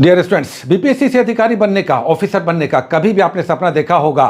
Dear students, BPSC से अधिकारी बनने का, ऑफिसर बनने का कभी भी आपने सपना देखा होगा।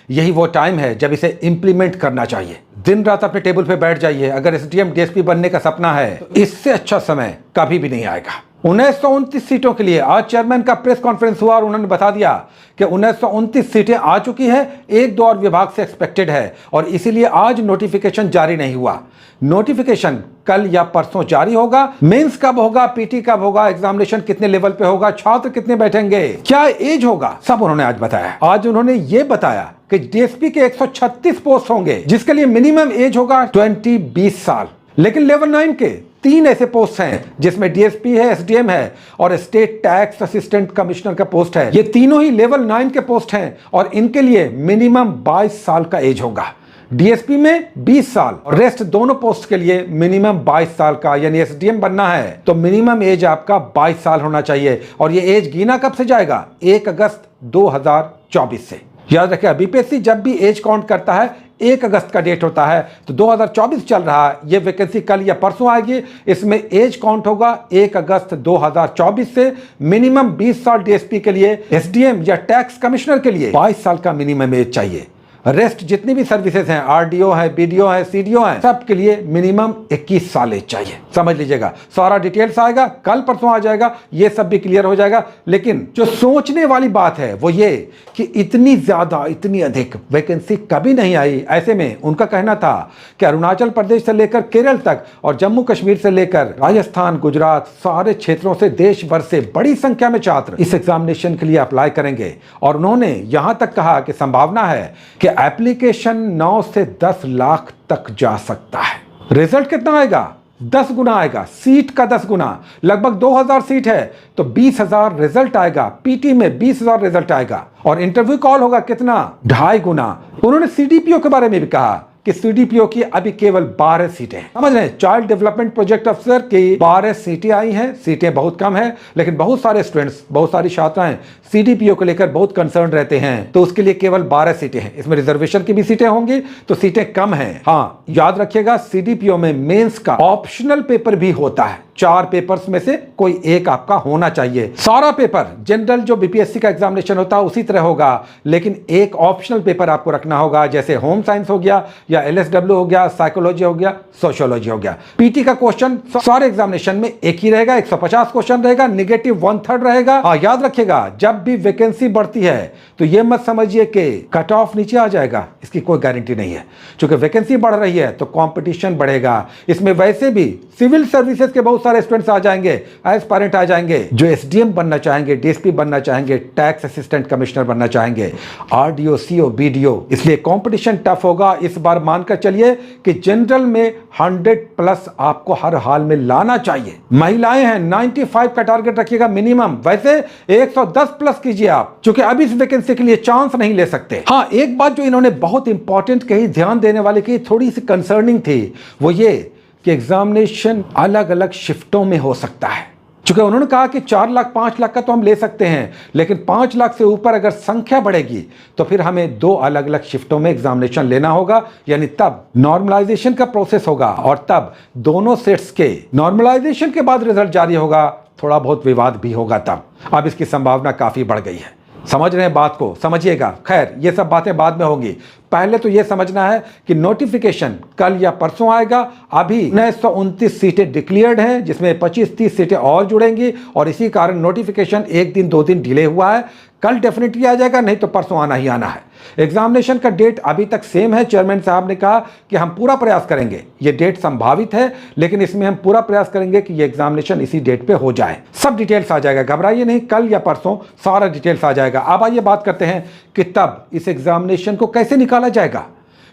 यही वो टाइम है जब इसे इंप्लीमेंट करना चाहिए। दिन रात अपने टेबल पे बैठ जाइए। अगर एसडीएम डीएसपी बनने का सपना है तो इससे अच्छा समय कभी भी नहीं आएगा। 1929 सीटों के लिए आज चेयरमैन का प्रेस कॉन्फ्रेंस हुआ और उन्होंने बता दिया कि 1929 सीटें आ चुकी हैं, एक दो और विभाग से एक्सपेक्टेड है और इसीलिए आज नोटिफिकेशन जारी नहीं हुआ। नोटिफिकेशन कल या परसों जारी होगा। मेंस कब होगा, पीटी कब होगा, एग्जामिनेशन कितने लेवल पे होगा, छात्र कितने बैठेंगे, क्या एज होगा, सब उन्होंने आज बताया। आज उन्होंने ये बताया कि डीएसपी के 136 पोस्ट होंगे जिसके लिए मिनिमम एज होगा 20 साल। लेकिन लेवल 9 के 3 ऐसे पोस्ट हैं जिसमें डीएसपी है, एसडीएम है और स्टेट टैक्स असिस्टेंट कमिश्नर का पोस्ट है। ये तीनों ही लेवल 9 के पोस्ट हैं और इनके लिए मिनिमम 22 साल का एज होगा। डीएसपी में 20 साल और रेस्ट दोनों पोस्ट के लिए मिनिमम 22 साल का, यानी एसडीएम बनना है तो मिनिमम एज आपका 22 साल होना चाहिए। और ये एज गिना कब से जाएगा? 1 अगस्त 2024 से। याद रखिए, बीपीएससी जब भी एज काउंट करता है 1 अगस्त का डेट होता है, तो 2024 चल रहा है। ये वैकेंसी कल या परसों आएगी। इसमें एज काउंट होगा 1 अगस्त 2024 से। मिनिमम 20 साल डीएसपी के लिए, एसडीएम या टैक्स कमिश्नर के लिए 22 साल का मिनिमम एज चाहिए। रेस्ट जितनी भी सर्विसेज हैं, आरडीओ है, बीडीओ है, सीडीओ है, सब के लिए मिनिमम 21 साल एज चाहिए। समझ लीजिएगा, सारा डिटेल्स आएगा, कल परसों आ जाएगा, ये सब भी क्लियर हो जाएगा। लेकिन जो सोचने वाली बात है वो ये कि इतनी ज्यादा, इतनी अधिक वैकेंसी कभी नहीं आई। ऐसे में उनका कहना था कि अरुणाचल प्रदेश से लेकर केरल तक और जम्मू कश्मीर से लेकर राजस्थान, गुजरात, सारे क्षेत्रों से देश भर से बड़ी संख्या में छात्र इस एग्जामिनेशन के लिए अप्लाई करेंगे। और उन्होंने यहां तक कहा कि संभावना है कि एप्लीकेशन 9 से 10 लाख तक जा सकता है। रिजल्ट कितना आएगा? 10 गुना आएगा, सीट का 10 गुना। लगभग 2000 सीट है तो 20,000 रिजल्ट आएगा। पीटी में 20,000 रिजल्ट आएगा और इंटरव्यू कॉल होगा कितना? 2.5 गुना। उन्होंने सीडीपीओ के बारे में भी कहा कि सीडीपीओ की अभी केवल 12 सीटें, समझ रहे हैं, चाइल्ड डेवलपमेंट प्रोजेक्ट अफसर की 12 सीटें आई हैं। सीटें बहुत कम है, लेकिन बहुत सारे स्टूडेंट्स, बहुत सारी छात्राएं सीडीपीओ को लेकर बहुत कंसर्न रहते हैं, तो उसके लिए केवल 12 सीटें हैं। इसमें रिजर्वेशन की भी सीटें होंगी तो सीटें कम हैं। हाँ, याद रखिएगा, सीडीपीओ में मेंस का ऑप्शनल पेपर भी होता है। 4 पेपर्स में से कोई एक आपका होना चाहिए। सारा पेपर जनरल जो बीपीएससी का एग्जामिनेशन होता है उसी तरह होगा, लेकिन एक ऑप्शनल पेपर आपको रखना होगा, जैसे होम साइंस हो गया या एलएसडब्ल्यू हो गया, साइकोलॉजी हो गया, सोशियोलॉजी हो गया। पीटी का क्वेश्चन सारे एग्जामिनेशन में एक ही रहेगा, 150 क्वेश्चन रहेगा, नेगेटिव 1/3 रहेगा। हाँ, याद रखिएगा, जब भी वैकेंसी बढ़ती है तो यह मत समझिए कि कट ऑफ नीचे आ जाएगा, इसकी कोई गारंटी नहीं है। क्योंकि वैकेंसी बढ़ रही है तो कंपटीशन बढ़ेगा। इसमें वैसे भी सिविल सर्विसेज के बहुत सारे स्टूडेंट्स आ जाएंगे, एस्पायरेंट आ जाएंगे जो एसडीएम बनना चाहेंगे, डीएसपी बनना चाहेंगे, टैक्स असिस्टेंट कमिश्नर बनना चाहेंगे, आरडीओ, सीओ, बीडीओ। इसलिए कंपटीशन टफ होगा। इस बार मानकर चलिए कि जनरल में 100+ आपको हर हाल में लाना चाहिए। महिलाएं हैं, 95 का टारगेट रखिएगा मिनिमम। वैसे 110+ कीजिए आप, क्योंकि अभी इस वैकेंसी के लिए चांस नहीं ले सकते। हाँ, एक बात जो इन्होंने बहुत इंपॉर्टेंट कही, ध्यान देने वाले की, थोड़ी सी कंसर्निंग थी, वो ये कि एग्जामिनेशन अलग अलग शिफ्टों में हो सकता है। चूंकि उन्होंने कहा कि 4 लाख 5 लाख का तो हम ले सकते हैं, लेकिन 5 लाख से ऊपर अगर संख्या बढ़ेगी तो फिर हमें 2 अलग अलग शिफ्टों में एग्जामिनेशन लेना होगा। यानी तब नॉर्मलाइजेशन का प्रोसेस होगा और तब दोनों सेट्स के नॉर्मलाइजेशन के बाद रिजल्ट जारी होगा। थोड़ा बहुत विवाद भी होगा तब। अब इसकी संभावना काफी बढ़ गई है। समझ रहे हैं बात को? समझिएगा। खैर, ये सब बातें बाद में होंगी। पहले तो यह समझना है कि नोटिफिकेशन कल या परसों आएगा। अभी 1929 सीटें डिक्लेयर्ड हैं, जिसमें 25-30 सीटें और जुड़ेंगी और इसी कारण नोटिफिकेशन 1 दिन 2 दिन डिले हुआ है। कल डेफिनेटली आ जाएगा, नहीं तो परसों आना ही आना है। एग्जामिनेशन का डेट अभी तक सेम है। चेयरमैन साहब ने कहा कि हम पूरा प्रयास करेंगे, ये डेट संभावित है, लेकिन इसमें हम पूरा प्रयास करेंगे कि ये एग्जामिनेशन इसी डेट पे हो जाए। सब डिटेल्स आ जाएगा, घबराइए नहीं, कल या परसों सारा डिटेल्स आ जाएगा। अब आइए बात करते हैं कि तब इस एग्जामिनेशन को कैसे निकाला जाएगा।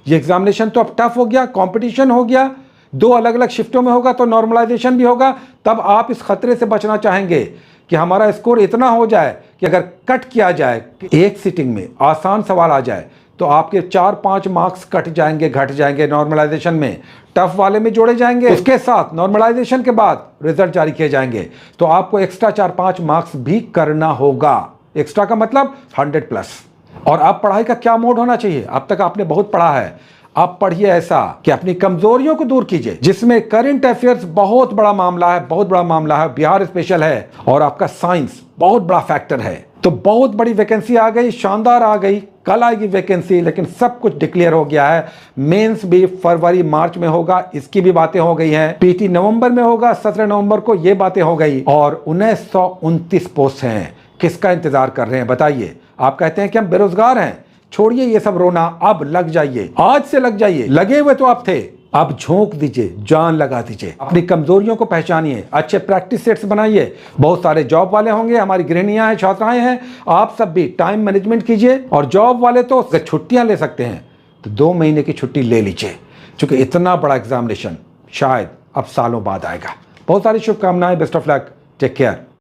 ये एग्जामिनेशन तो अब टफ हो गया, कंपटीशन हो गया, 2 अलग अलग शिफ्टों में होगा तो नॉर्मलाइजेशन भी होगा। तब आप इस खतरे से बचना चाहेंगे कि हमारा स्कोर इतना हो जाए कि अगर कट किया जाए कि एक सिटिंग में आसान सवाल आ जाए तो आपके 4-5 मार्क्स कट जाएंगे, घट जाएंगे नॉर्मलाइजेशन में, टफ वाले में जोड़े जाएंगे। उसके साथ नॉर्मलाइजेशन के बाद रिजल्ट जारी किए जाएंगे तो आपको एक्स्ट्रा 4-5 मार्क्स भी करना होगा। एक्स्ट्रा का मतलब 100+। और अब पढ़ाई का क्या मोड होना चाहिए? अब तक आपने बहुत पढ़ा है, आप पढ़िए ऐसा कि अपनी कमजोरियों को दूर कीजिए, जिसमें करंट अफेयर्स बहुत बड़ा मामला है, बहुत बड़ा मामला है, बिहार स्पेशल है, और आपका साइंस बहुत बड़ा फैक्टर है। तो बहुत बड़ी वैकेंसी आ गई, शानदार आ गई, कल आएगी वैकेंसी, लेकिन सब कुछ डिक्लेयर हो गया है। मेंस भी फरवरी मार्च में होगा, इसकी भी बातें हो गई हैं। पीटी नवंबर में होगा, 17 नवंबर को ये बातें हो गई, और 1929 पोस्ट हैं। किसका इंतजार कर रहे हैं बताइए? आप कहते हैं कि हम बेरोजगार हैं, छोड़िए ये सब रोना, अब लग जाइए, आज से लग जाइए। लगे हुए तो आप थे, अब झोंक दीजिए, जान लगा दीजिए, अपनी कमजोरियों को पहचानिए, अच्छे प्रैक्टिस सेट्स बनाइए। बहुत सारे जॉब वाले होंगे, हमारी गृहिणियां हैं, छात्राएं हैं, आप सब भी टाइम मैनेजमेंट कीजिए। और जॉब वाले तो छुट्टियां ले सकते हैं तो 2 महीने की छुट्टी ले लीजिए, क्योंकि इतना बड़ा एग्जामिनेशन शायद अब सालों बाद आएगा। बहुत सारी शुभकामनाएं, best of luck, take care.